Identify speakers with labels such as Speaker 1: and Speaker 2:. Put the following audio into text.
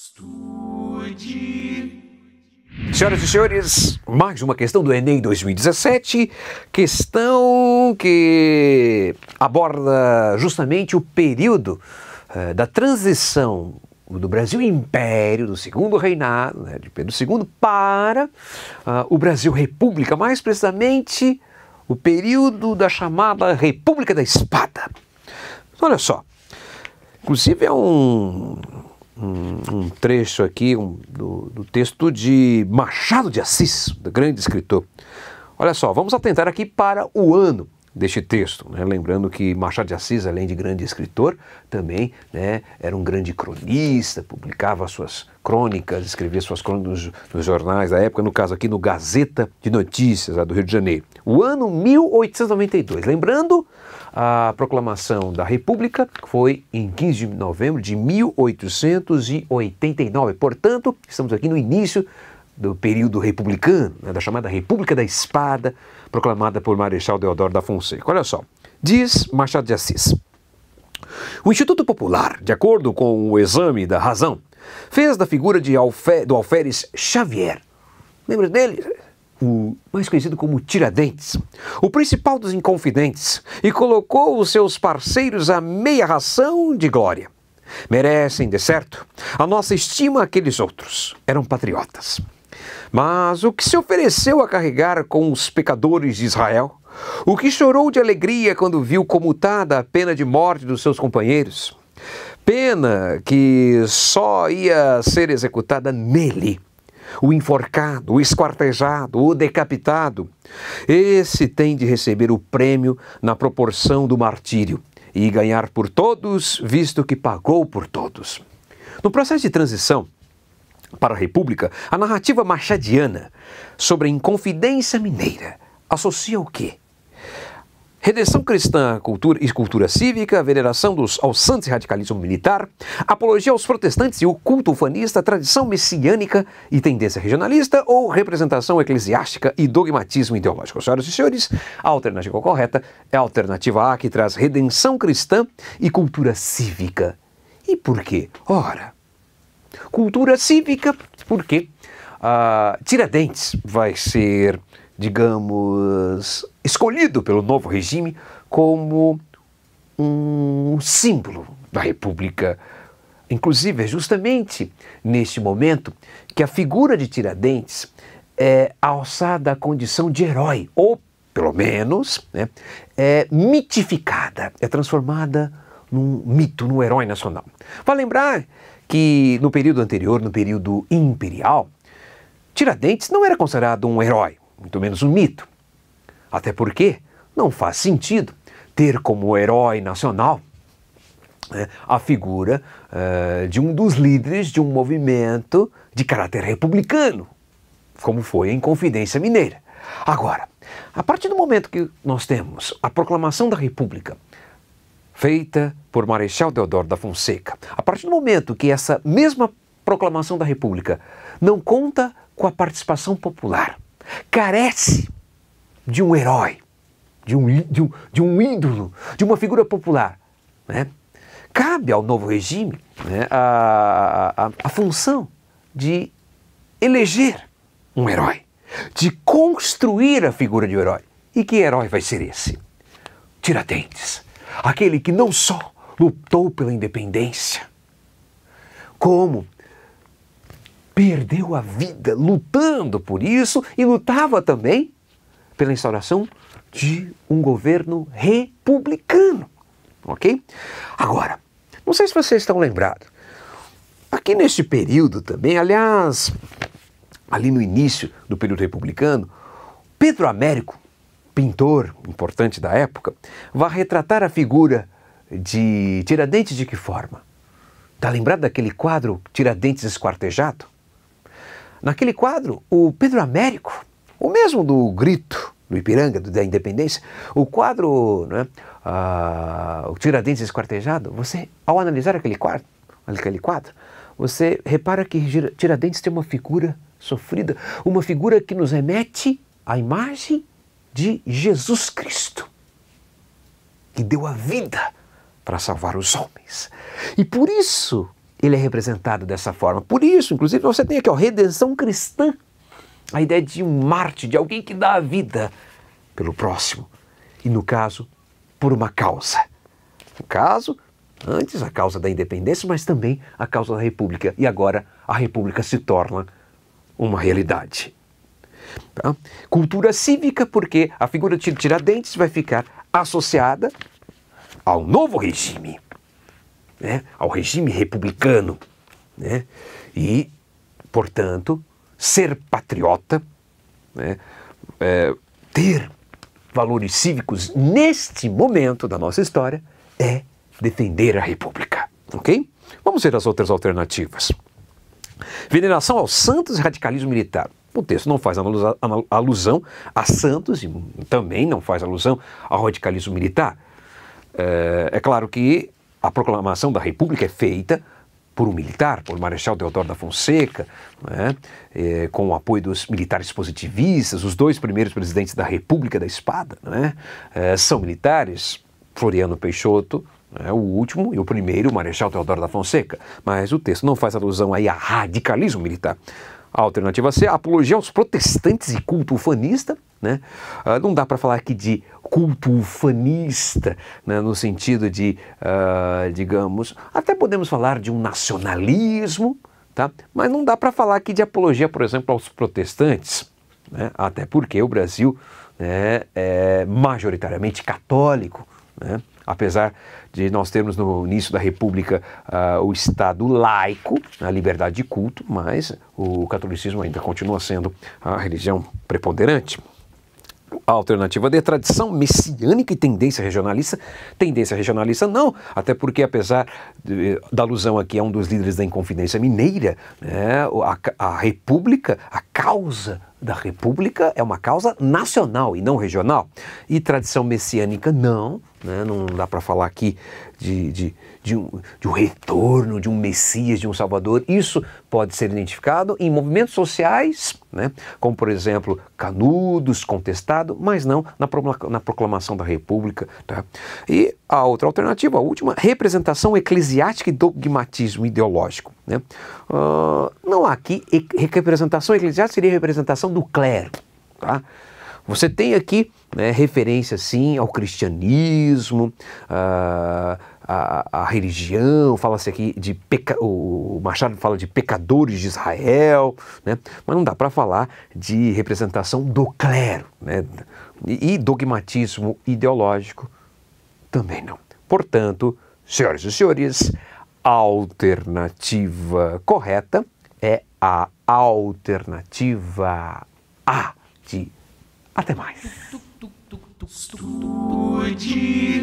Speaker 1: Estude. Senhoras e senhores, mais uma questão do Enem 2017, questão que aborda justamente o período da transição do Brasil Império, do segundo reinado, né, de Pedro II, para o Brasil República, mais precisamente o período da chamada República da Espada. Olha só, inclusive é um trecho aqui do texto de Machado de Assis, do grande escritor. Olha só, vamos atentar aqui para o ano deste texto, né? Lembrando que Machado de Assis, além de grande escritor, também, né, era um grande cronista, publicava suas crônicas, escrevia suas crônicas nos jornais da época, no caso aqui no Gazeta de Notícias, lá do Rio de Janeiro. O ano 1892, lembrando, a proclamação da República foi em 15 de novembro de 1889, portanto, estamos aqui no início do período republicano, né, da chamada República da Espada, proclamada por Marechal Deodoro da Fonseca. Olha só, diz Machado de Assis: o Instituto Popular, de acordo com o exame da razão, fez da figura do alferes Xavier, lembra dele? O mais conhecido como Tiradentes, o principal dos inconfidentes, e colocou os seus parceiros à meia ração de glória. Merecem, de certo, a nossa estima aqueles outros. Eram patriotas. Mas o que se ofereceu a carregar com os pecadores de Israel? O que chorou de alegria quando viu comutada a pena de morte dos seus companheiros? Pena que só ia ser executada nele. O enforcado, o esquartejado, o decapitado. Esse tem de receber o prêmio na proporção do martírio e ganhar por todos, visto que pagou por todos. No processo de transição para a República, a narrativa machadiana sobre a Inconfidência Mineira associa o quê? Redenção cristã e cultura cívica, veneração aos santos e radicalismo militar, apologia aos protestantes e o culto ufanista, tradição messiânica e tendência regionalista ou representação eclesiástica e dogmatismo ideológico. Senhoras e senhores, a alternativa correta é a alternativa A, que traz redenção cristã e cultura cívica. E por quê? Ora, cultura cívica, porque Tiradentes vai ser, digamos, escolhido pelo novo regime como um símbolo da República. Inclusive, é justamente neste momento que a figura de Tiradentes é alçada à condição de herói, ou, pelo menos, né, é mitificada, é transformada num mito, num herói nacional. Vale lembrar que no período anterior, no período imperial, Tiradentes não era considerado um herói, muito menos um mito. Até porque não faz sentido ter como herói nacional, né, a figura de um dos líderes de um movimento de caráter republicano, como foi a Inconfidência Mineira. Agora, a partir do momento que nós temos a proclamação da República, feita por Marechal Deodoro da Fonseca, a partir do momento que essa mesma proclamação da República não conta com a participação popular, carece de um herói, de um ídolo, de uma figura popular, né? Cabe ao novo regime, né, a função de eleger um herói, de construir a figura de um herói. E que herói vai ser esse? Tiradentes, aquele que não só lutou pela independência, como perdeu a vida lutando por isso e lutava também pela instauração de um governo republicano, ok? Agora, não sei se vocês estão lembrados, aqui neste período também, aliás, ali no início do período republicano, Pedro Américo, pintor importante da época, vai retratar a figura de Tiradentes de que forma? Está lembrado daquele quadro Tiradentes esquartejado? Naquele quadro, o Pedro Américo, o mesmo do Grito, do Ipiranga, da Independência, o quadro, né, o Tiradentes esquartejado, você, ao analisar aquele quadro, você repara que Tiradentes tem uma figura sofrida, uma figura que nos remete à imagem de Jesus Cristo, que deu a vida para salvar os homens. E por isso ele é representado dessa forma. Por isso, inclusive, você tem aqui, ó, redenção cristã, a ideia de um mártir, de alguém que dá a vida pelo próximo. E no caso, por uma causa. No caso, antes a causa da independência, mas também a causa da república. E agora a república se torna uma realidade. Tá? Cultura cívica, porque a figura de Tiradentes vai ficar associada ao novo regime, né? Ao regime republicano, né? E, portanto, ser patriota, né? Ter valores cívicos neste momento da nossa história é defender a república, ok? Vamos ver as outras alternativas. Veneração aos santos e radicalismo militar. O texto não faz alusão a santos e também não faz alusão ao radicalismo militar. É claro que a proclamação da República é feita por um militar, por Marechal Deodoro da Fonseca, né, com o apoio dos militares positivistas. Os dois primeiros presidentes da República da Espada, né, são militares, Floriano Peixoto, o último, e o primeiro, o Marechal Deodoro da Fonseca. Mas o texto não faz alusão aí a radicalismo militar. A alternativa C, apologia aos protestantes e culto ufanista, né? Não dá para falar aqui de culto ufanista, né, no sentido de, digamos, até podemos falar de um nacionalismo, tá? Mas não dá para falar aqui de apologia, por exemplo, aos protestantes, né? Até porque o Brasil, né, é majoritariamente católico, né? Apesar de nós termos no início da República o Estado laico, a liberdade de culto, mas o catolicismo ainda continua sendo a religião preponderante. A alternativa D, tradição messiânica e tendência regionalista. Tendência regionalista não, até porque apesar da alusão aqui a um dos líderes da Inconfidência Mineira, né, a República, a causa da República é uma causa nacional e não regional. E tradição messiânica não, né, não dá para falar aqui de um retorno, de um Messias, de um Salvador. Isso pode ser identificado em movimentos sociais, né, como por exemplo Canudos, contestado, mas não na proclamação da República. Tá? E a outra alternativa, a última, representação eclesiástica e dogmatismo ideológico. Né? Não há aqui representação eclesiástica, seria representação do clero. Tá? Você tem aqui, né, referência sim ao cristianismo, a religião, fala-se aqui de o Machado fala de pecadores de Israel, né? Mas não dá para falar de representação do clero, né? E dogmatismo ideológico também não. Portanto, senhoras e senhores, a alternativa correta é a alternativa A de até mais.
Speaker 2: Estude